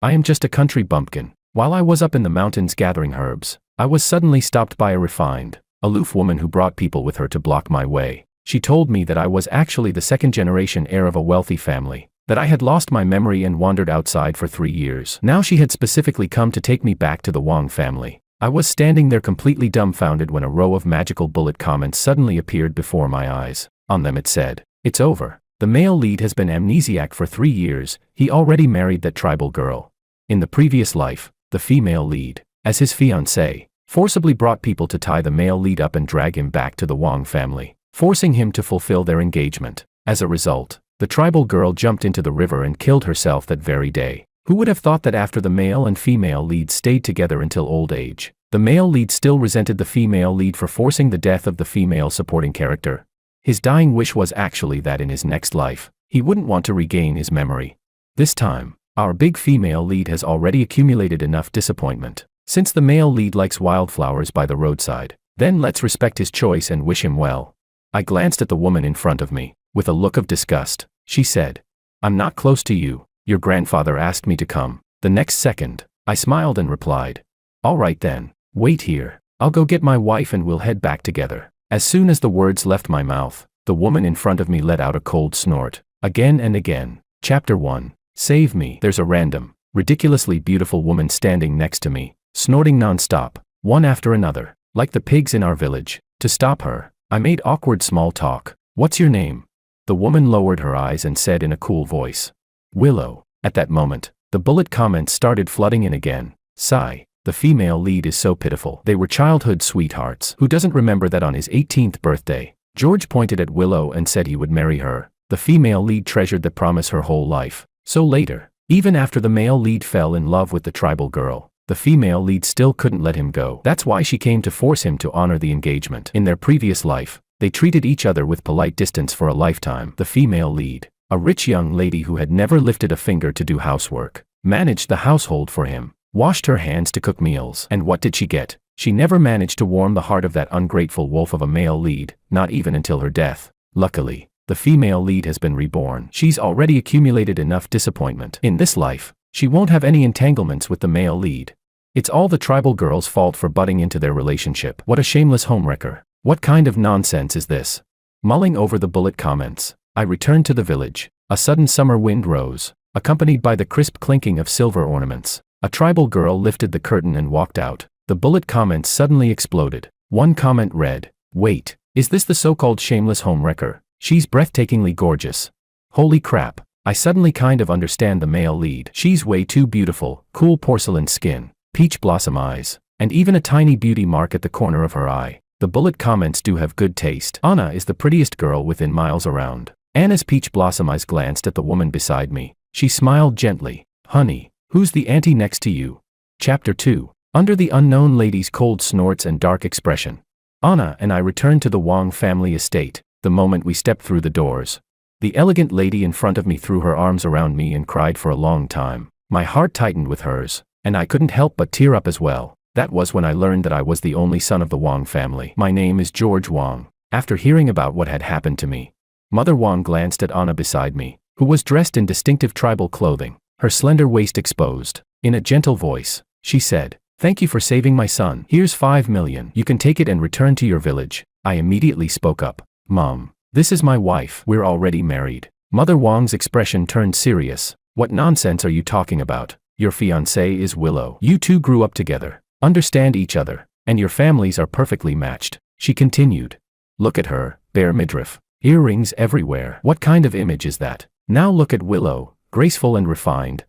I am just a country bumpkin. While I was up in the mountains gathering herbs, I was suddenly stopped by a refined, aloof woman who brought people with her to block my way. She told me that I was actually the second-generation heir of a wealthy family, that I had lost my memory and wandered outside for 3 years. Now she had specifically come to take me back to the Wang family. I was standing there completely dumbfounded when a row of magical bullet comments suddenly appeared before my eyes. On them it said, "It's over. The male lead has been amnesiac for 3 years, he already married that tribal girl. In the previous life, the female lead, as his fiancée, forcibly brought people to tie the male lead up and drag him back to the Wang family, forcing him to fulfill their engagement. As a result, the tribal girl jumped into the river and killed herself that very day. Who would have thought that after the male and female lead stayed together until old age, the male lead still resented the female lead for forcing the death of the female supporting character? His dying wish was actually that in his next life, he wouldn't want to regain his memory. This time, our big female lead has already accumulated enough disappointment. Since the male lead likes wildflowers by the roadside, then let's respect his choice and wish him well." I glanced at the woman in front of me. With a look of disgust, she said, "I'm not close to you. Your grandfather asked me to come." The next second, I smiled and replied, "All right then, wait here. I'll go get my wife and we'll head back together." As soon as the words left my mouth, the woman in front of me let out a cold snort. Again and again. Chapter 1. Save me. There's a random, ridiculously beautiful woman standing next to me, snorting non-stop, one after another, like the pigs in our village. To stop her, I made awkward small talk. "What's your name?" The woman lowered her eyes and said in a cool voice, "Willow." At that moment, the bullet comments started flooding in again. Sigh. The female lead is so pitiful. They were childhood sweethearts. Who doesn't remember that on his 18th birthday, George pointed at Willow and said he would marry her? The female lead treasured the promise her whole life. So later, even after the male lead fell in love with the tribal girl, the female lead still couldn't let him go. That's why she came to force him to honor the engagement. In their previous life, they treated each other with polite distance for a lifetime. The female lead, a rich young lady who had never lifted a finger to do housework, managed the household for him, washed her hands to cook meals. And what did she get? She never managed to warm the heart of that ungrateful wolf of a male lead, not even until her death. Luckily, the female lead has been reborn. She's already accumulated enough disappointment. In this life, she won't have any entanglements with the male lead. It's all the tribal girl's fault for butting into their relationship. What a shameless homewrecker. What kind of nonsense is this? Mulling over the bullet comments, I returned to the village. A sudden summer wind rose, accompanied by the crisp clinking of silver ornaments. A tribal girl lifted the curtain and walked out. The bullet comments suddenly exploded. One comment read, "Wait, is this the so-called shameless homewrecker? She's breathtakingly gorgeous. Holy crap, I suddenly kind of understand the male lead. She's way too beautiful, cool porcelain skin, peach blossom eyes, and even a tiny beauty mark at the corner of her eye." The bullet comments do have good taste. Anna is the prettiest girl within miles around. Anna's peach blossom eyes glanced at the woman beside me. She smiled gently. "Honey, who's the auntie next to you?" Chapter 2. Under the unknown lady's cold snorts and dark expression, Anna and I returned to the Wang family estate. The moment we stepped through the doors, the elegant lady in front of me threw her arms around me and cried for a long time. My heart tightened with hers, and I couldn't help but tear up as well. That was when I learned that I was the only son of the Wang family. "My name is George Wang." After hearing about what had happened to me, Mother Wang glanced at Anna beside me, who was dressed in distinctive tribal clothing, her slender waist exposed. In a gentle voice, she said, "Thank you for saving my son. Here's 5 million. You can take it and return to your village." I immediately spoke up. "Mom, this is my wife. We're already married." Mother Wang's expression turned serious. "What nonsense are you talking about? Your fiancée is Willow. You two grew up together, understand each other, and your families are perfectly matched." She continued. "Look at her, bare midriff, earrings everywhere. What kind of image is that? Now look at Willow, graceful and refined,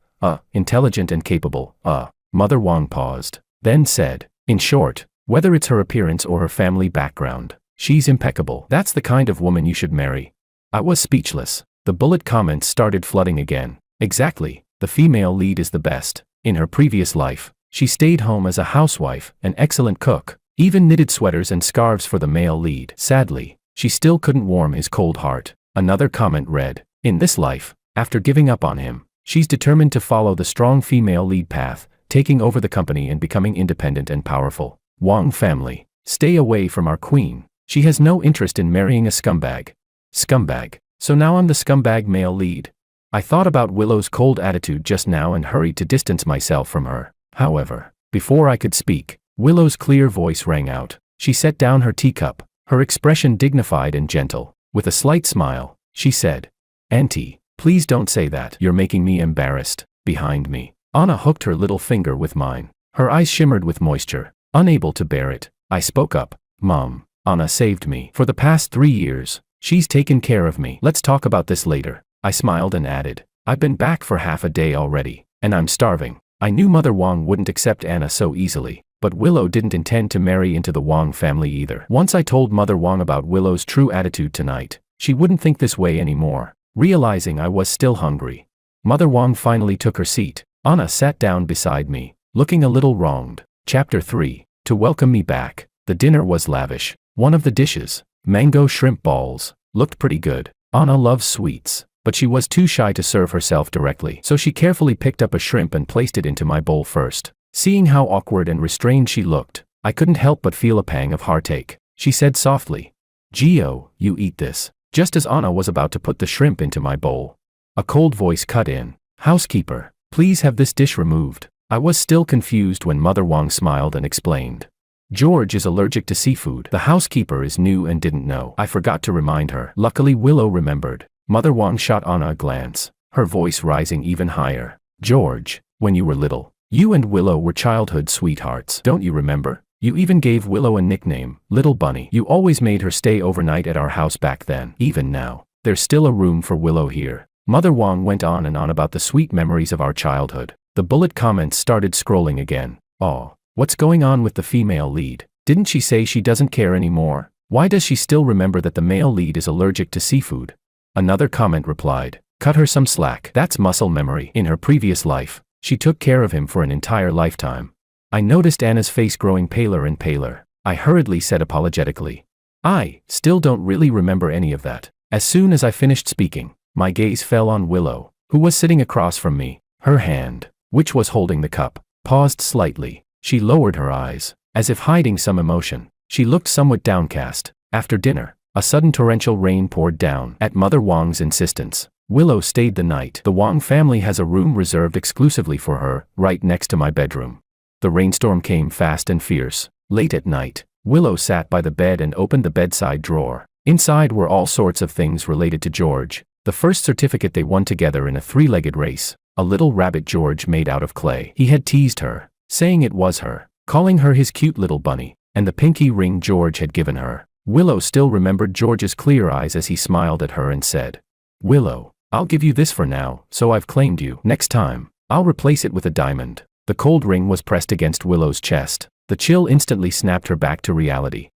intelligent and capable, Mother Wang paused, then said, "In short, whether it's her appearance or her family background, she's impeccable. That's the kind of woman you should marry." I was speechless. The bullet comments started flooding again. Exactly, the female lead is the best. In her previous life, she stayed home as a housewife, an excellent cook, even knitted sweaters and scarves for the male lead. Sadly, she still couldn't warm his cold heart. Another comment read, "In this life, after giving up on him, she's determined to follow the strong female lead path, taking over the company and becoming independent and powerful. Wang family, stay away from our queen. She has no interest in marrying a scumbag." Scumbag. So now I'm the scumbag male lead. I thought about Willow's cold attitude just now and hurried to distance myself from her. However, before I could speak, Willow's clear voice rang out. She set down her teacup, her expression dignified and gentle. With a slight smile, she said, "Auntie, please don't say that. You're making me embarrassed." Behind me, Anna hooked her little finger with mine. Her eyes shimmered with moisture. Unable to bear it, I spoke up. "Mom, Anna saved me. For the past 3 years, she's taken care of me. Let's talk about this later." I smiled and added, "I've been back for half a day already, and I'm starving." I knew Mother Wang wouldn't accept Anna so easily, but Willow didn't intend to marry into the Wang family either. Once I told Mother Wang about Willow's true attitude tonight, she wouldn't think this way anymore. Realizing I was still hungry, Mother Wang finally took her seat. Anna sat down beside me, looking a little wronged. Chapter 3. To welcome me back. The dinner was lavish. One of the dishes, mango shrimp balls, looked pretty good. Anna loves sweets, but she was too shy to serve herself directly, so she carefully picked up a shrimp and placed it into my bowl first. Seeing how awkward and restrained she looked, I couldn't help but feel a pang of heartache. She said softly, "Gio, you eat this." Just as Anna was about to put the shrimp into my bowl, a cold voice cut in. "Housekeeper, please have this dish removed." I was still confused when Mother Wang smiled and explained, "George is allergic to seafood." The housekeeper is new and didn't know. I forgot to remind her. Luckily Willow remembered. Mother Wang shot Anna a glance, her voice rising even higher. "George, when you were little, you and Willow were childhood sweethearts. Don't you remember? You even gave Willow a nickname, Little Bunny. You always made her stay overnight at our house back then. Even now, there's still a room for Willow here." Mother Wang went on and on about the sweet memories of our childhood. The bullet comments started scrolling again. "Oh, what's going on with the female lead? Didn't she say she doesn't care anymore? Why does she still remember that the male lead is allergic to seafood?" Another comment replied, "Cut her some slack. That's muscle memory. In her previous life, she took care of him for an entire lifetime." I noticed Anna's face growing paler and paler. I hurriedly said apologetically, "I still don't really remember any of that." As soon as I finished speaking, my gaze fell on Willow, who was sitting across from me. Her hand, which was holding the cup, paused slightly. She lowered her eyes, as if hiding some emotion. She looked somewhat downcast. After dinner, a sudden torrential rain poured down. At Mother Wang's insistence, Willow stayed the night. The Wang family has a room reserved exclusively for her, right next to my bedroom. The rainstorm came fast and fierce. Late at night, Willow sat by the bed and opened the bedside drawer. Inside were all sorts of things related to George. The first certificate they won together in a 3-legged race, a little rabbit George made out of clay. He had teased her, saying it was her, calling her his cute little bunny, and the pinky ring George had given her. Willow still remembered George's clear eyes as he smiled at her and said, "Willow, I'll give you this for now, so I've claimed you. Next time, I'll replace it with a diamond." The cold ring was pressed against Willow's chest. The chill instantly snapped her back to reality.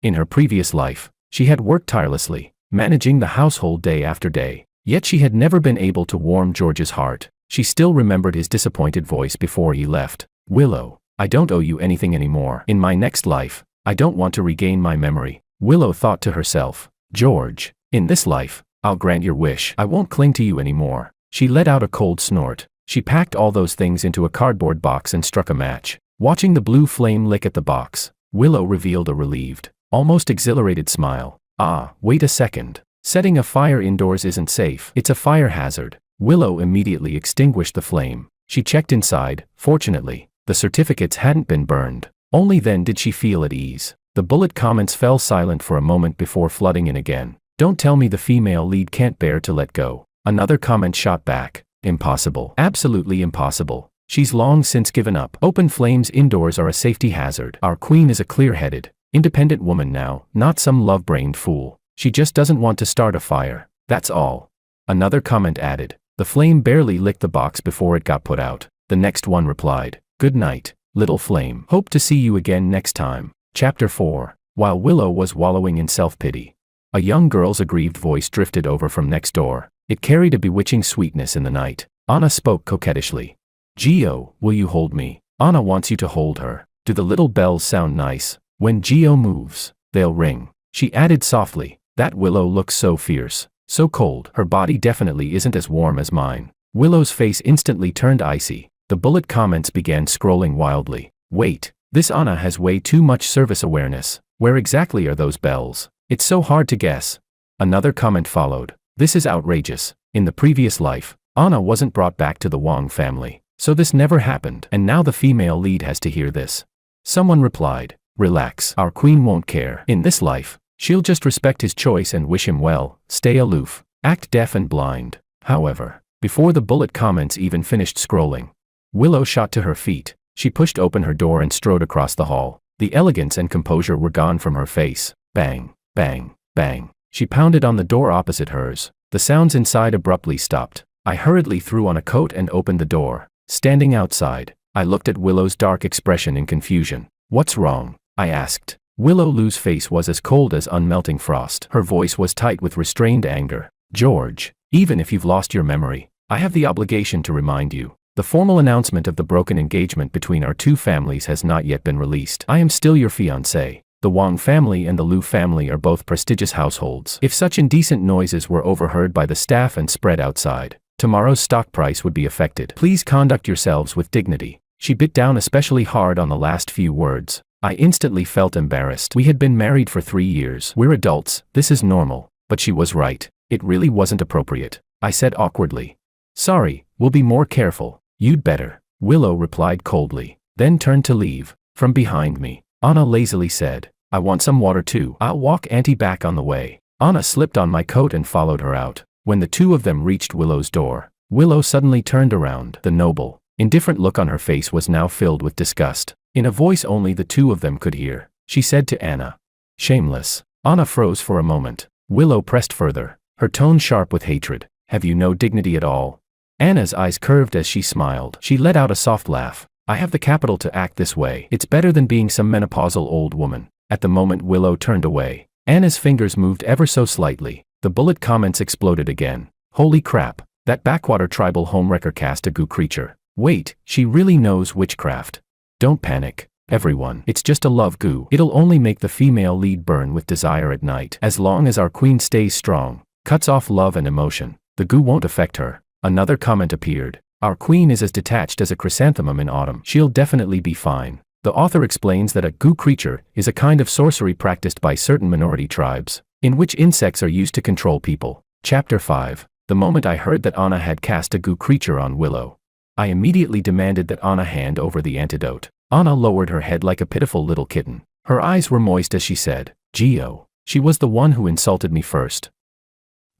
In her previous life, she had worked tirelessly, managing the household day after day. Yet she had never been able to warm George's heart. She still remembered his disappointed voice before he left. "Willow, I don't owe you anything anymore. In my next life, I don't want to regain my memory." Willow thought to herself, "George, in this life, I'll grant your wish. I won't cling to you anymore." She let out a cold snort. She packed all those things into a cardboard box and struck a match. Watching the blue flame lick at the box, Willow revealed a relieved, almost exhilarated smile. "Ah, wait a second. Setting a fire indoors isn't safe. It's a fire hazard." Willow immediately extinguished the flame. She checked inside. Fortunately, the certificates hadn't been burned. Only then did she feel at ease. The bullet comments fell silent for a moment before flooding in again. "Don't tell me the female lead can't bear to let go." Another comment shot back. "Impossible. Absolutely impossible. She's long since given up. Open flames indoors are a safety hazard. Our queen is a clear-headed, independent woman now, not some love-brained fool. She just doesn't want to start a fire. That's all." Another comment added, "The flame barely licked the box before it got put out." The next one replied, "Good night, little flame. Hope to see you again next time." Chapter 4. While Willow was wallowing in self-pity, a young girl's aggrieved voice drifted over from next door. It carried a bewitching sweetness in the night. Anna spoke coquettishly. "Gio, will you hold me? Anna wants you to hold her. Do the little bells sound nice? When Gio moves, they'll ring." She added softly, "That Willow looks so fierce, so cold. Her body definitely isn't as warm as mine." Willow's face instantly turned icy. The bullet comments began scrolling wildly. "Wait, this Anna has way too much service awareness. Where exactly are those bells? It's so hard to guess." Another comment followed. "This is outrageous. In the previous life, Anna wasn't brought back to the Wang family, so this never happened, and now the female lead has to hear this. Someone replied, "Relax, our queen won't care. In this life, she'll just respect his choice and wish him well, stay aloof, act deaf and blind." However, before the bullet comments even finished scrolling, Willow shot to her feet. She pushed open her door and strode across the hall. The elegance and composure were gone from her face. Bang, bang, bang. She pounded on the door opposite hers. The sounds inside abruptly stopped. I hurriedly threw on a coat and opened the door. Standing outside, I looked at Willow's dark expression in confusion. "What's wrong?" I asked. Willow's face was as cold as unmelting frost. Her voice was tight with restrained anger. "George, even if you've lost your memory, I have the obligation to remind you. The formal announcement of the broken engagement between our two families has not yet been released. I am still your fiancé. The Wang family and the Lu family are both prestigious households. If such indecent noises were overheard by the staff and spread outside, tomorrow's stock price would be affected. Please conduct yourselves with dignity." She bit down especially hard on the last few words. I instantly felt embarrassed. We had been married for 3 years. We're adults, this is normal. But she was right. It really wasn't appropriate. I said awkwardly. "Sorry, we'll be more careful." "You'd better," Willow replied coldly, then turned to leave. From behind me, Anna lazily said, "I want some water too. I'll walk Auntie back on the way." Anna slipped on my coat and followed her out. When the two of them reached Willow's door, Willow suddenly turned around. The noble, indifferent look on her face was now filled with disgust. In a voice only the two of them could hear, she said to Anna, "Shameless." Anna froze for a moment. Willow pressed further, her tone sharp with hatred. "Have you no dignity at all?" Anna's eyes curved as she smiled. She let out a soft laugh. "I have the capital to act this way. It's better than being some menopausal old woman." At the moment Willow turned away, Anna's fingers moved ever so slightly. The bullet comments exploded again. "Holy crap, that backwater tribal homewrecker cast a goo creature. Wait, she really knows witchcraft. Don't panic, everyone. It's just a love goo. It'll only make the female lead burn with desire at night. As long as our queen stays strong, cuts off love and emotion, the goo won't affect her." Another comment appeared. "Our queen is as detached as a chrysanthemum in autumn. She'll definitely be fine." The author explains that a goo creature is a kind of sorcery practiced by certain minority tribes, in which insects are used to control people. Chapter 5. The moment I heard that Anna had cast a goo creature on Willow, I immediately demanded that Anna hand over the antidote. Anna lowered her head like a pitiful little kitten. Her eyes were moist as she said, "Gio, she was the one who insulted me first.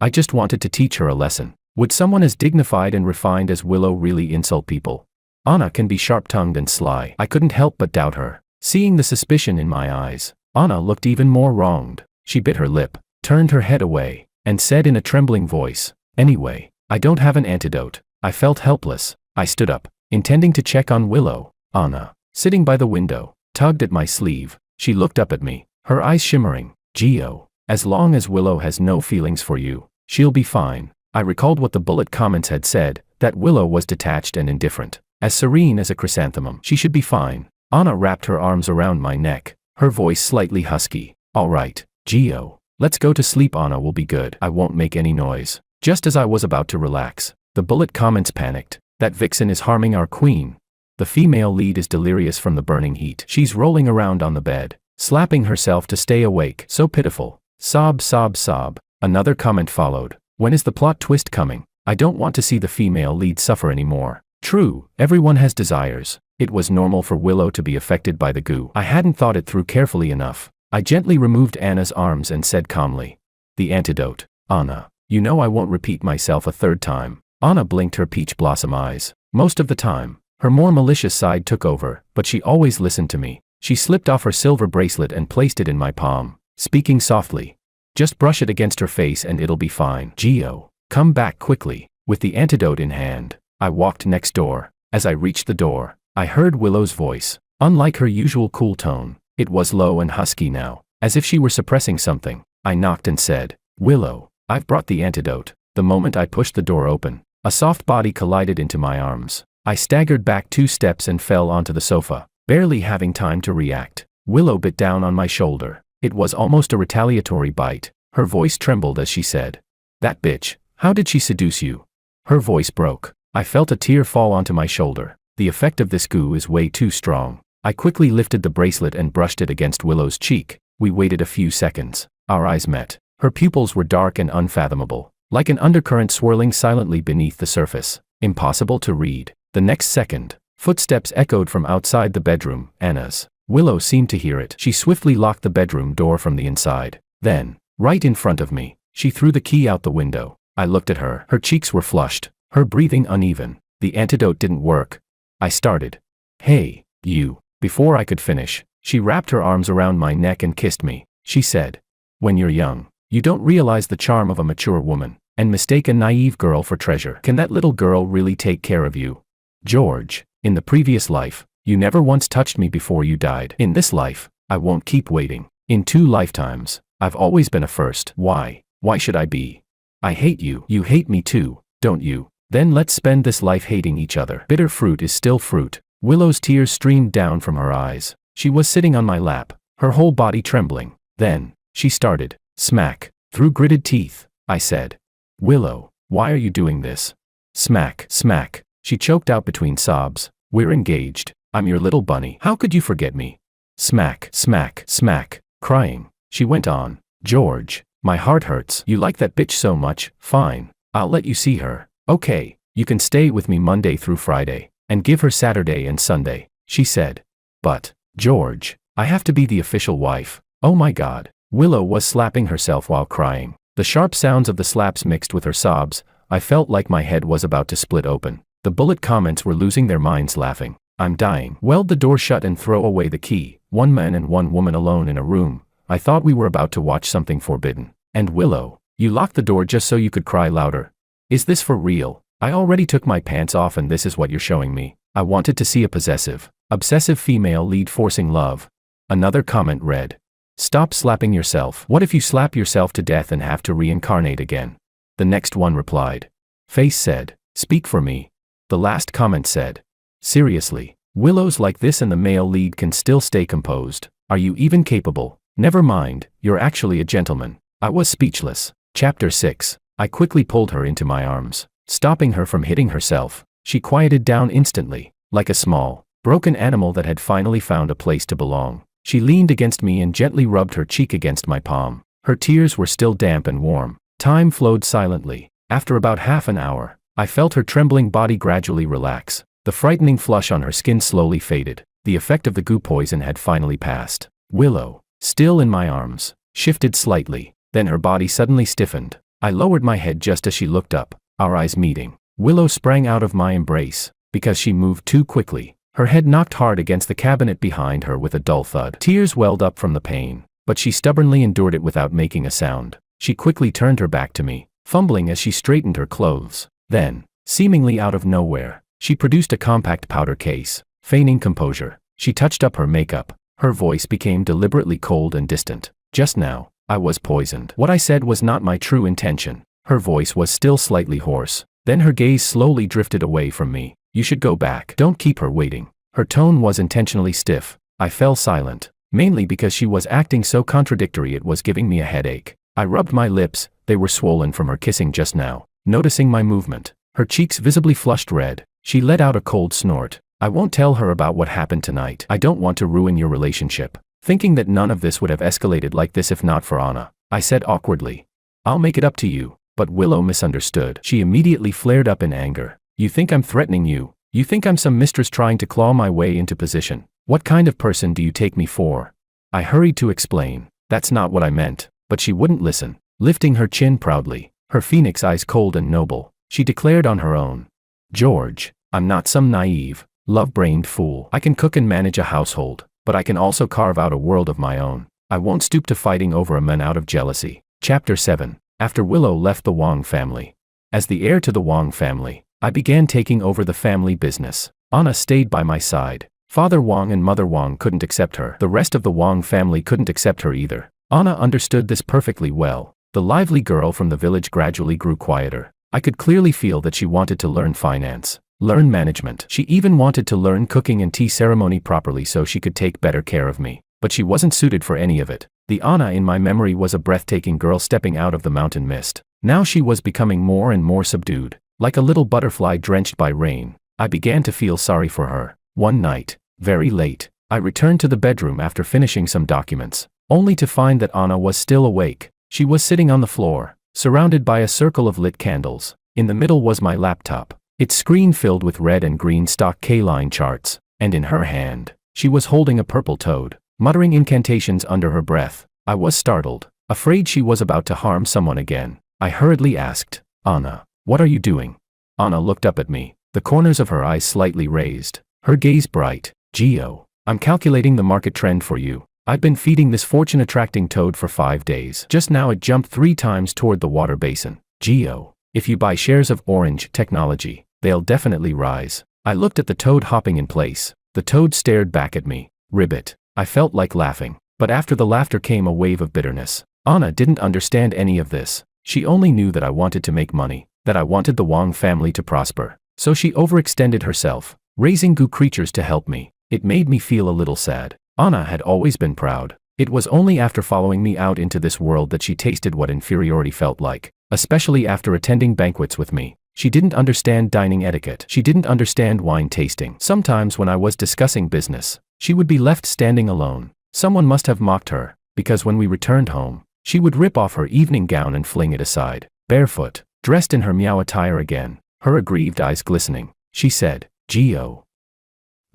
I just wanted to teach her a lesson." Would someone as dignified and refined as Willow really insult people? Anna can be sharp-tongued and sly. I couldn't help but doubt her. Seeing the suspicion in my eyes, Anna looked even more wronged. She bit her lip, turned her head away, and said in a trembling voice, "Anyway, I don't have an antidote." I felt helpless. I stood up, intending to check on Willow. Anna, sitting by the window, tugged at my sleeve. She looked up at me, her eyes shimmering. "Gio, as long as Willow has no feelings for you, she'll be fine." I recalled what the bullet comments had said, that Willow was detached and indifferent, as serene as a chrysanthemum. She should be fine. Anna wrapped her arms around my neck, her voice slightly husky. "All right, Gio, let's go to sleep. Anna will be good. I won't make any noise." Just as I was about to relax, the bullet comments panicked. "That vixen is harming our queen. The female lead is delirious from the burning heat. She's rolling around on the bed, slapping herself to stay awake. So pitiful. Sob, sob, sob." Another comment followed. "When is the plot twist coming? I don't want to see the female lead suffer anymore." True, everyone has desires. It was normal for Willow to be affected by the goo. I hadn't thought it through carefully enough. I gently removed Anna's arms and said calmly, "The antidote. Anna, you know I won't repeat myself a third time." Anna blinked her peach blossom eyes. Most of the time, her more malicious side took over, but she always listened to me. She slipped off her silver bracelet and placed it in my palm, speaking softly. "Just brush it against her face and it'll be fine. Gio, come back quickly." With the antidote in hand, I walked next door. As I reached the door, I heard Willow's voice. Unlike her usual cool tone, it was low and husky now, as if she were suppressing something. I knocked and said, "Willow, I've brought the antidote." The moment I pushed the door open, a soft body collided into my arms. I staggered back 2 steps and fell onto the sofa, barely having time to react. Willow bit down on my shoulder. It was almost a retaliatory bite. Her voice trembled as she said, "That bitch, how did she seduce you?" Her voice broke. I felt a tear fall onto my shoulder. The effect of this goo is way too strong. I quickly lifted the bracelet and brushed it against Willow's cheek. We waited a few seconds. Our eyes met. Her pupils were dark and unfathomable, like an undercurrent swirling silently beneath the surface. Impossible to read. The next second, footsteps echoed from outside the bedroom, Anna's. Willow seemed to hear it. She swiftly locked the bedroom door from the inside. Then, right in front of me, she threw the key out the window. I looked at her. Her cheeks were flushed, her breathing uneven. The antidote didn't work. I started. Hey, you. Before I could finish, she wrapped her arms around my neck and kissed me. She said, when you're young, you don't realize the charm of a mature woman, and mistake a naive girl for treasure. Can that little girl really take care of you? George, in the previous life, you never once touched me before you died. In this life, I won't keep waiting. In 2 lifetimes, I've always been a first. Why? Why should I be? I hate you. You hate me too, don't you? Then let's spend this life hating each other. Bitter fruit is still fruit. Willow's tears streamed down from her eyes. She was sitting on my lap, her whole body trembling. Then, she started. Smack. Through gritted teeth, I said. Willow, why are you doing this? Smack, smack. She choked out between sobs. We're engaged. I'm your little bunny. How could you forget me? Smack, smack, smack. Crying, she went on. George, my heart hurts. You like that bitch so much. Fine. I'll let you see her. Okay, you can stay with me Monday through Friday, and give her Saturday and Sunday, she said. But, George, I have to be the official wife. Oh my God. Willow was slapping herself while crying. The sharp sounds of the slaps mixed with her sobs. I felt like my head was about to split open. The bullet comments were losing their minds laughing. I'm dying. Weld the door shut and throw away the key. 1 man and 1 woman alone in a room. I thought we were about to watch something forbidden. And Willow, you locked the door just so you could cry louder. Is this for real? I already took my pants off and this is what you're showing me. I wanted to see a possessive, obsessive female lead forcing love. Another comment read. Stop slapping yourself. What if you slap yourself to death and have to reincarnate again? The next one replied. Face said, speak for me. The last comment said. Seriously, Willow's like this and the male lead can still stay composed. Are you even capable? Never mind, you're actually a gentleman. I was speechless. Chapter 6. I quickly pulled her into my arms, stopping her from hitting herself. She quieted down instantly, like a small, broken animal that had finally found a place to belong. She leaned against me and gently rubbed her cheek against my palm. Her tears were still damp and warm. Time flowed silently. After about half an hour, I felt her trembling body gradually relax. The frightening flush on her skin slowly faded. The effect of the goo poison had finally passed. Willow, still in my arms, shifted slightly. Then her body suddenly stiffened. I lowered my head just as she looked up, our eyes meeting. Willow sprang out of my embrace. Because she moved too quickly, her head knocked hard against the cabinet behind her with a dull thud. Tears welled up from the pain, but she stubbornly endured it without making a sound. She quickly turned her back to me, fumbling as she straightened her clothes. Then, seemingly out of nowhere, she produced a compact powder case. Feigning composure, she touched up her makeup. Her voice became deliberately cold and distant. Just now, I was poisoned. What I said was not my true intention. Her voice was still slightly hoarse. Then her gaze slowly drifted away from me. You should go back. Don't keep her waiting. Her tone was intentionally stiff. I fell silent, mainly because she was acting so contradictory it was giving me a headache. I rubbed my lips, they were swollen from her kissing just now. Noticing my movement, her cheeks visibly flushed red, she let out a cold snort. I won't tell her about what happened tonight. I don't want to ruin your relationship. Thinking that none of this would have escalated like this if not for Anna, I said awkwardly. I'll make it up to you. But Willow misunderstood. She immediately flared up in anger. You think I'm threatening you? You think I'm some mistress trying to claw my way into position? What kind of person do you take me for? I hurried to explain. That's not what I meant. But she wouldn't listen. Lifting her chin proudly, her phoenix eyes cold and noble, she declared on her own. George, I'm not some naive, love-brained fool. I can cook and manage a household, but I can also carve out a world of my own. I won't stoop to fighting over a man out of jealousy. Chapter 7. After Willow left the Wang family. As the heir to the Wang family, I began taking over the family business. Anna stayed by my side. Father Wang and Mother Wang couldn't accept her. The rest of the Wang family couldn't accept her either. Anna understood this perfectly well. The lively girl from the village gradually grew quieter. I could clearly feel that she wanted to learn finance, learn management. She even wanted to learn cooking and tea ceremony properly so she could take better care of me. But she wasn't suited for any of it. The Anna in my memory was a breathtaking girl stepping out of the mountain mist. Now she was becoming more and more subdued, like a little butterfly drenched by rain. I began to feel sorry for her. One night, very late, I returned to the bedroom after finishing some documents, only to find that Anna was still awake. She was sitting on the floor, surrounded by a circle of lit candles. In the middle was my laptop, its screen filled with red and green stock K-line charts, and in her hand, she was holding a purple toad, muttering incantations under her breath. I was startled, afraid she was about to harm someone again. I hurriedly asked, "Anna, what are you doing?" Anna looked up at me, the corners of her eyes slightly raised, her gaze bright. "Gio, I'm calculating the market trend for you. I've been feeding this fortune-attracting toad for 5 days. Just now it jumped 3 times toward the water basin. Gio, if you buy shares of Orange Technology, they'll definitely rise." I looked at the toad hopping in place. The toad stared back at me. Ribbit. I felt like laughing, but after the laughter came a wave of bitterness. Anna didn't understand any of this. She only knew that I wanted to make money, that I wanted the Wang family to prosper. So she overextended herself, raising goo creatures to help me. It made me feel a little sad. Anna had always been proud. It was only after following me out into this world that she tasted what inferiority felt like, especially after attending banquets with me. She didn't understand dining etiquette. She didn't understand wine tasting. Sometimes when I was discussing business, she would be left standing alone. Someone must have mocked her, because when we returned home, she would rip off her evening gown and fling it aside. Barefoot, dressed in her meow attire again, her aggrieved eyes glistening, she said, "Gio,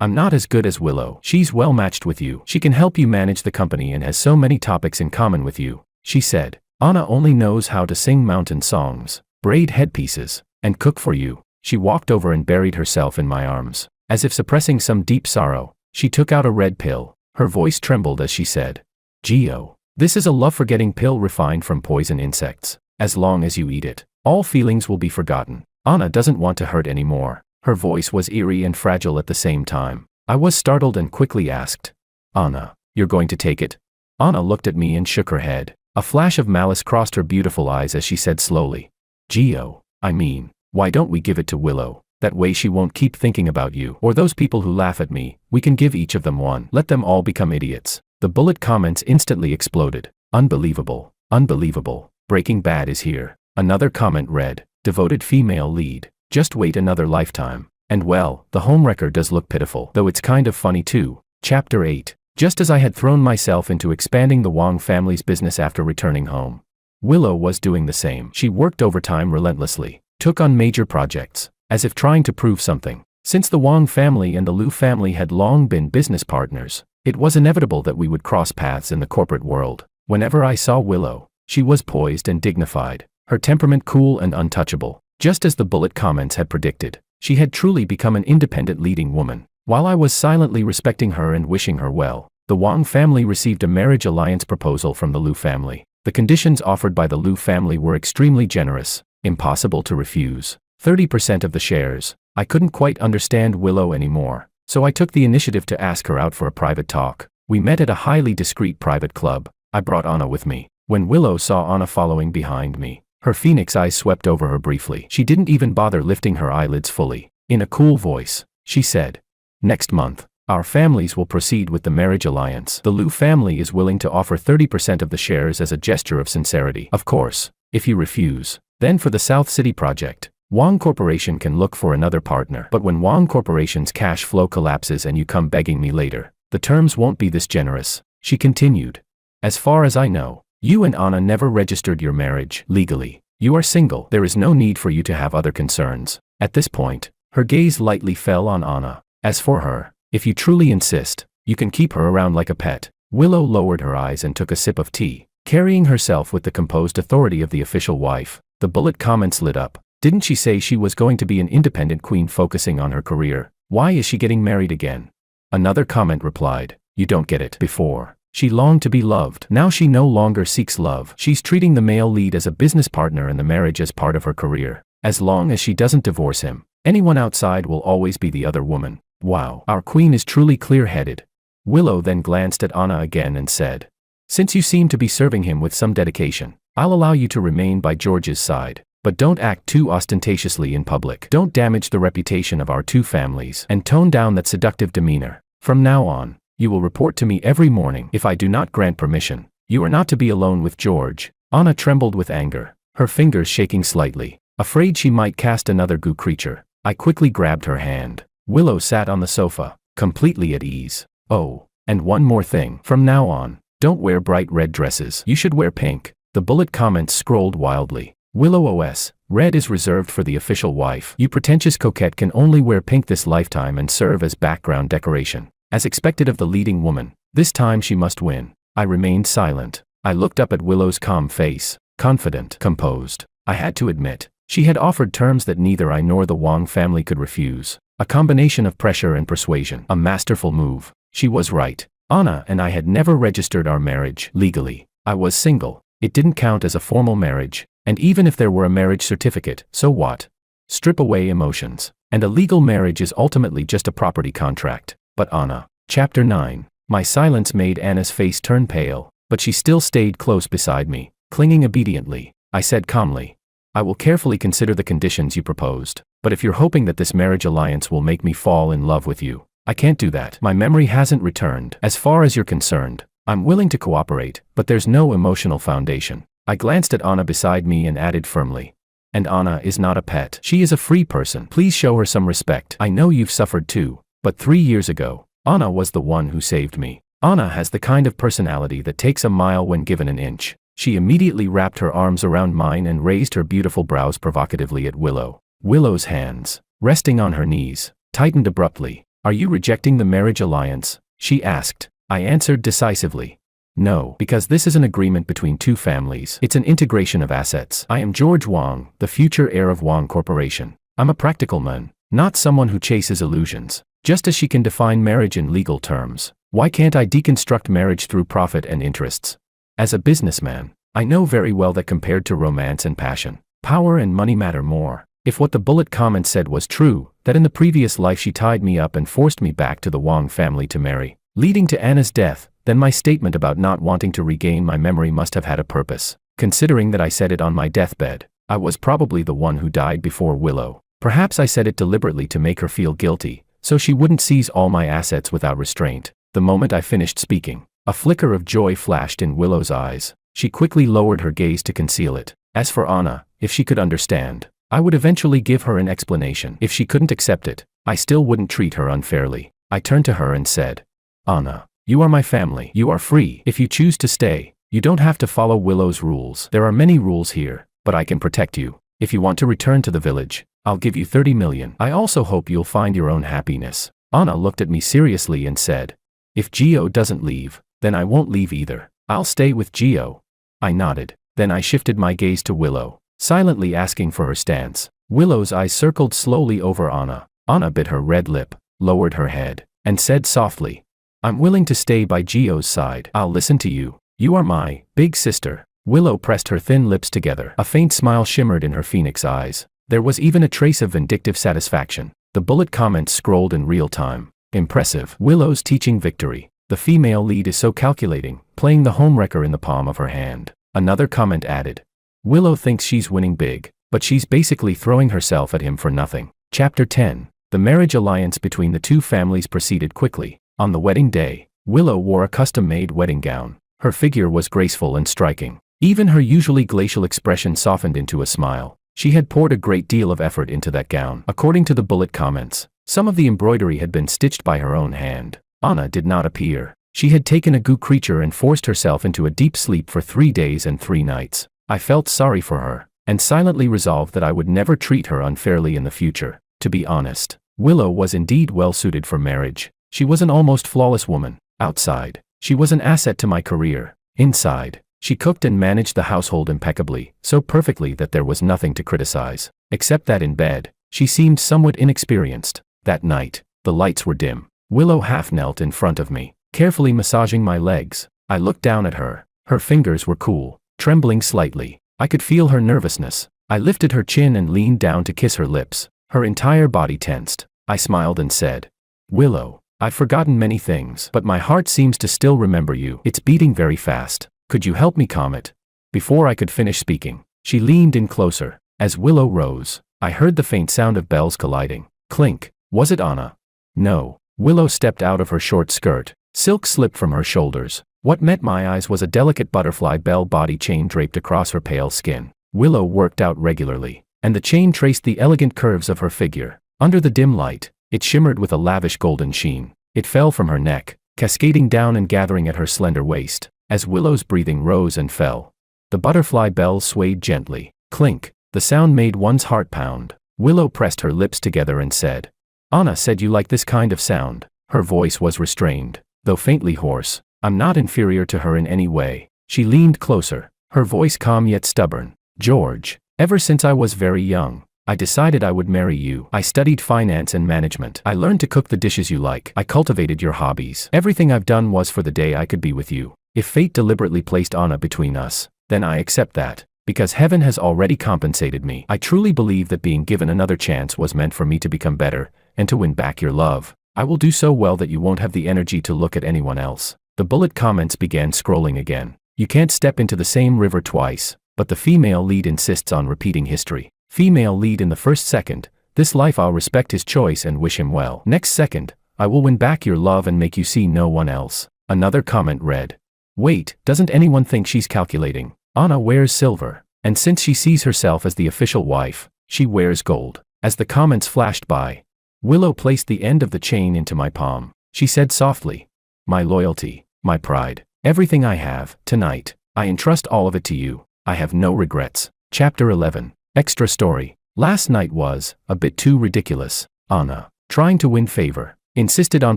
I'm not as good as Willow. She's well matched with you. She can help you manage the company and has so many topics in common with you," she said. "Anna only knows how to sing mountain songs, braid headpieces, and cook for you." She walked over and buried herself in my arms. As if suppressing some deep sorrow, she took out a red pill. Her voice trembled as she said, "Gio, this is a love-forgetting pill refined from poison insects. As long as you eat it, all feelings will be forgotten. Anna doesn't want to hurt anymore." Her voice was eerie and fragile at the same time. I was startled and quickly asked, "Anna, you're going to take it?" Anna looked at me and shook her head. A flash of malice crossed her beautiful eyes as she said slowly, "Gio, I mean, why don't we give it to Willow? That way she won't keep thinking about you or those people who laugh at me. We can give each of them one. Let them all become idiots." The bullet comments instantly exploded. "Unbelievable, unbelievable. Breaking Bad is here." Another comment read, "Devoted female lead. Just wait another lifetime." And well, the homewrecker does look pitiful, though it's kind of funny too. Chapter 8. Just as I had thrown myself into expanding the Wang family's business after returning home, Willow was doing the same. She worked overtime relentlessly, took on major projects, as if trying to prove something. Since the Wang family and the Lu family had long been business partners, it was inevitable that we would cross paths in the corporate world. Whenever I saw Willow, she was poised and dignified, her temperament cool and untouchable. Just as the bullet comments had predicted, she had truly become an independent leading woman. While I was silently respecting her and wishing her well, the Wang family received a marriage alliance proposal from the Lu family. The conditions offered by the Lu family were extremely generous, impossible to refuse. 30% of the shares. I couldn't quite understand Willow anymore, so I took the initiative to ask her out for a private talk. We met at a highly discreet private club. I brought Anna with me. When Willow saw Anna following behind me, her phoenix eyes swept over her briefly. She didn't even bother lifting her eyelids fully. In a cool voice, she said, "Next month, our families will proceed with the marriage alliance. The Lu family is willing to offer 30% of the shares as a gesture of sincerity. Of course, if you refuse, then for the South City project, Wang Corporation can look for another partner. But when Wang Corporation's cash flow collapses and you come begging me later, the terms won't be this generous," she continued. "As far as I know, you and Anna never registered your marriage legally. You are single. There is no need for you to have other concerns." At this point, her gaze lightly fell on Anna. "As for her, if you truly insist, you can keep her around like a pet." Willow lowered her eyes and took a sip of tea, carrying herself with the composed authority of the official wife. The bullet comments lit up. Didn't she say she was going to be an independent queen focusing on her career? Why is she getting married again? Another comment replied, "You don't get it. Before, she longed to be loved. Now she no longer seeks love. She's treating the male lead as a business partner and the marriage as part of her career. As long as she doesn't divorce him, anyone outside will always be the other woman." Wow, our queen is truly clear-headed. Willow then glanced at Anna again and said, "Since you seem to be serving him with some dedication, I'll allow you to remain by George's side. But don't act too ostentatiously in public. Don't damage the reputation of our two families, and tone down that seductive demeanor. From now on, you will report to me every morning. If I do not grant permission, you are not to be alone with George." Anna trembled with anger, her fingers shaking slightly, afraid she might cast another goo creature. I quickly grabbed her hand. Willow sat on the sofa, completely at ease. "Oh, and one more thing. From now on, don't wear bright red dresses. You should wear pink. The bullet comments scrolled wildly. Willow OS, red is reserved for the official wife. You pretentious coquette can only wear pink this lifetime and serve as background decoration. As expected of the leading woman, this time she must win. I remained silent. I looked up at Willow's calm face, confident, composed. I had to admit, she had offered terms that neither I nor the Wang family could refuse. A combination of pressure and persuasion. A masterful move. She was right. Anna and I had never registered our marriage legally. I was single. It didn't count as a formal marriage. And even if there were a marriage certificate, so what? Strip away emotions. And a legal marriage is ultimately just a property contract. But Anna. Chapter 9. My silence made Anna's face turn pale, but she still stayed close beside me, clinging obediently. I said calmly, I will carefully consider the conditions you proposed, but if you're hoping that this marriage alliance will make me fall in love with you, I can't do that. My memory hasn't returned. As far as you're concerned, I'm willing to cooperate, but there's no emotional foundation. I glanced at Anna beside me and added firmly, and Anna is not a pet. She is a free person. Please show her some respect. I know you've suffered too, but 3 years ago, Anna was the one who saved me. Anna has the kind of personality that takes a mile when given an inch. She immediately wrapped her arms around mine and raised her beautiful brows provocatively at Willow. Willow's hands, resting on her knees, tightened abruptly. Are you rejecting the marriage alliance? She asked. I answered decisively. No, because this is an agreement between two families. It's an integration of assets. I am George Wang, the future heir of Wang Corporation. I'm a practical man, not someone who chases illusions. Just as she can define marriage in legal terms, why can't I deconstruct marriage through profit and interests? As a businessman, I know very well that compared to romance and passion, power and money matter more. If what the bullet comment said was true, that in the previous life she tied me up and forced me back to the Wang family to marry, leading to Anna's death, then my statement about not wanting to regain my memory must have had a purpose. Considering that I said it on my deathbed, I was probably the one who died before Willow. Perhaps I said it deliberately to make her feel guilty, so she wouldn't seize all my assets without restraint. The moment I finished speaking, a flicker of joy flashed in Willow's eyes. She quickly lowered her gaze to conceal it. As for Anna, if she could understand, I would eventually give her an explanation. If she couldn't accept it, I still wouldn't treat her unfairly. I turned to her and said, Anna, you are my family. You are free. If you choose to stay, you don't have to follow Willow's rules. There are many rules here, but I can protect you. If you want to return to the village, I'll give you 30 million. I also hope you'll find your own happiness. Anna looked at me seriously and said, if Geo doesn't leave, then I won't leave either. I'll stay with Geo. I nodded. Then I shifted my gaze to Willow, silently asking for her stance. Willow's eyes circled slowly over Anna. Anna bit her red lip, lowered her head, and said softly, I'm willing to stay by Geo's side. I'll listen to you. You are my big sister. Willow pressed her thin lips together. A faint smile shimmered in her phoenix eyes. There was even a trace of vindictive satisfaction. The bullet comments scrolled in real time. Impressive. Willow's teaching victory. The female lead is so calculating, playing the homewrecker in the palm of her hand. Another comment added. Willow thinks she's winning big, but she's basically throwing herself at him for nothing. Chapter 10. The marriage alliance between the two families proceeded quickly. On the wedding day, Willow wore a custom-made wedding gown. Her figure was graceful and striking. Even her usually glacial expression softened into a smile. She had poured a great deal of effort into that gown. According to the bullet comments, some of the embroidery had been stitched by her own hand. Anna did not appear. She had taken a goo creature and forced herself into a deep sleep for 3 days and 3 nights. I felt sorry for her, and silently resolved that I would never treat her unfairly in the future. To be honest, Willow was indeed well suited for marriage. She was an almost flawless woman. Outside, she was an asset to my career. Inside, she cooked and managed the household impeccably, so perfectly that there was nothing to criticize. Except that in bed, she seemed somewhat inexperienced. That night, the lights were dim. Willow half knelt in front of me, carefully massaging my legs. I looked down at her. Her fingers were cool, trembling slightly. I could feel her nervousness. I lifted her chin and leaned down to kiss her lips. Her entire body tensed. I smiled and said, Willow, I've forgotten many things, but my heart seems to still remember you. It's beating very fast. Could you help me calm it? Before I could finish speaking, she leaned in closer. As Willow rose, I heard the faint sound of bells colliding. Clink. Was it Anna? No. Willow stepped out of her short skirt. Silk slipped from her shoulders. What met my eyes was a delicate butterfly bell body chain draped across her pale skin. Willow worked out regularly, and the chain traced the elegant curves of her figure. Under the dim light, it shimmered with a lavish golden sheen. It fell from her neck, cascading down and gathering at her slender waist. As Willow's breathing rose and fell, The butterfly bells swayed gently. Clink. The sound made one's heart pound. Willow pressed her lips together and said, "Anna said you like this kind of sound." Her voice was restrained, though faintly hoarse. "I'm not inferior to her in any way." She leaned closer, her voice calm yet stubborn. "George, ever since I was very young, I decided I would marry you. I studied finance and management. I learned to cook the dishes you like. I cultivated your hobbies. Everything I've done was for the day I could be with you. If fate deliberately placed Anna between us, then I accept that, because heaven has already compensated me. I truly believe that being given another chance was meant for me to become better, and to win back your love. I will do so well that you won't have the energy to look at anyone else." The bullet comments began scrolling again. "You can't step into the same river twice, but the female lead insists on repeating history. Female lead in the first second, this life I'll respect his choice and wish him well. Next second, I will win back your love and make you see no one else." Another comment read, "Wait, doesn't anyone think she's calculating? Anna wears silver, and since she sees herself as the official wife, she wears gold." As the comments flashed by, Willow placed the end of the chain into my palm. She said softly, "My loyalty, my pride, everything I have, tonight, I entrust all of it to you. I have no regrets." Chapter 11. Extra story. Last night was a bit too ridiculous. Anna, trying to win favor, insisted on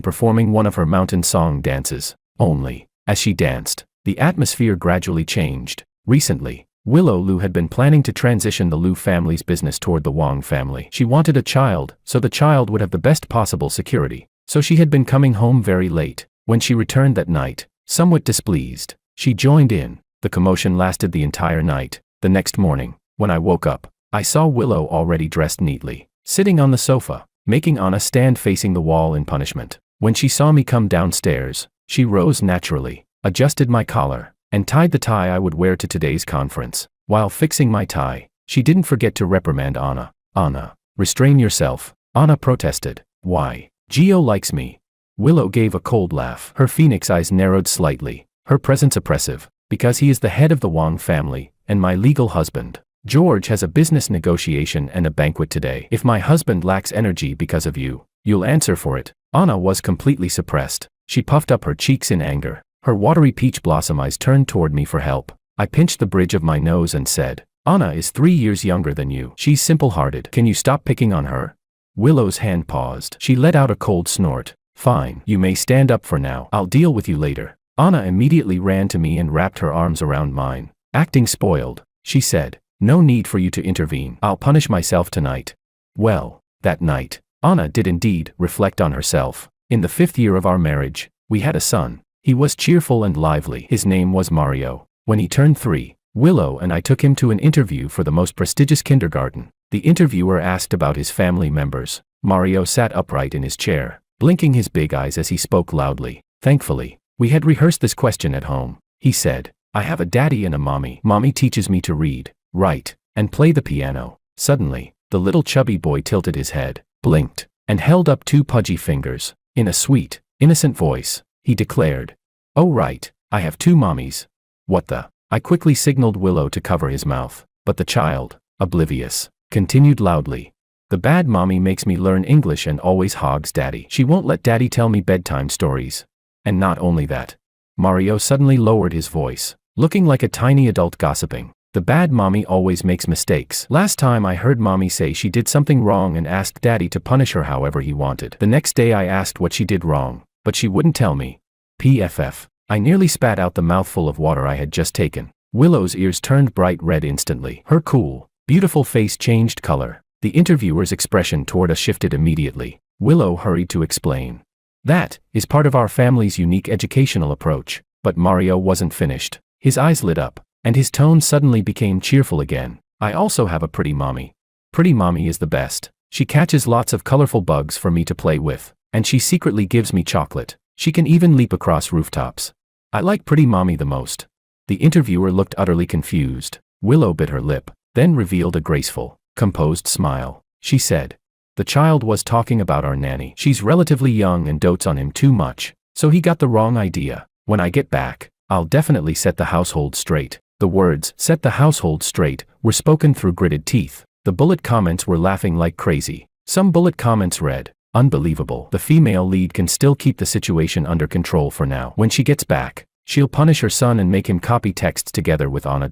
performing one of her mountain song dances. Only, as she danced, the atmosphere gradually changed. Recently, Willow Lu had been planning to transition the Lu family's business toward the Wang family. She wanted a child, so the child would have the best possible security. So she had been coming home very late. When she returned that night, somewhat displeased, she joined in. The commotion lasted the entire night. The next morning, when I woke up, I saw Willow already dressed neatly, sitting on the sofa, making Anna stand facing the wall in punishment. When she saw me come downstairs, she rose naturally, adjusted my collar, and tied the tie I would wear to today's conference. While fixing my tie, she didn't forget to reprimand Anna. "Anna, restrain yourself," Anna protested. "Why? Gio likes me." Willow gave a cold laugh. Her phoenix eyes narrowed slightly, her presence oppressive. "Because he is the head of the Wang family, and my legal husband. George has a business negotiation and a banquet today. If my husband lacks energy because of you, you'll answer for it." Anna was completely suppressed. She puffed up her cheeks in anger. Her watery peach blossom eyes turned toward me for help. I pinched the bridge of my nose and said, "Anna is 3 years younger than you. She's simple-hearted. Can you stop picking on her?" Willow's hand paused. She let out a cold snort. "Fine, you may stand up for now. I'll deal with you later." Anna immediately ran to me and wrapped her arms around mine. "Acting spoiled," she said. "No need for you to intervene. I'll punish myself tonight." Well, that night, Anna did indeed reflect on herself. In the 5th year of our marriage, we had a son. He was cheerful and lively. His name was Mario. When he turned 3, Willow and I took him to an interview for the most prestigious kindergarten. The interviewer asked about his family members. Mario sat upright in his chair, blinking his big eyes as he spoke loudly. "Thankfully, we had rehearsed this question at home," he said. "I have a daddy and a mommy. Mommy teaches me to read, write, and play the piano." Suddenly, the little chubby boy tilted his head, blinked, and held up 2 pudgy fingers. In a sweet, innocent voice, he declared, "Oh right, I have 2 mommies." "What the?" I quickly signaled Willow to cover his mouth, but the child, oblivious, continued loudly, "The bad mommy makes me learn English and always hogs daddy. She won't let daddy tell me bedtime stories. And not only that." Mario suddenly lowered his voice, looking like a tiny adult gossiping. "The bad mommy always makes mistakes. Last time I heard mommy say she did something wrong and asked daddy to punish her however he wanted. The next day I asked what she did wrong, but she wouldn't tell me. PFF. I nearly spat out the mouthful of water I had just taken. Willow's ears turned bright red instantly. Her cool, beautiful face changed color. The interviewer's expression toward us shifted immediately. Willow hurried to explain. "That is part of our family's unique educational approach." But Mario wasn't finished. His eyes lit up, and his tone suddenly became cheerful again. "I also have a pretty mommy. Pretty mommy is the best. She catches lots of colorful bugs for me to play with, and she secretly gives me chocolate. She can even leap across rooftops. I like pretty mommy the most." The interviewer looked utterly confused. Willow bit her lip, then revealed a graceful, composed smile. She said, "The child was talking about our nanny. She's relatively young and dotes on him too much, so he got the wrong idea. When I get back, I'll definitely set the household straight." The words, "set the household straight," were spoken through gritted teeth. The bullet comments were laughing like crazy. Some bullet comments read, "Unbelievable. The female lead can still keep the situation under control for now. When she gets back, She'll punish her son and make him copy texts together with Anna.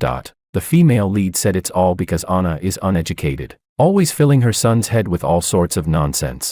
The female lead said it's all because Anna is uneducated, always filling her son's head with all sorts of nonsense.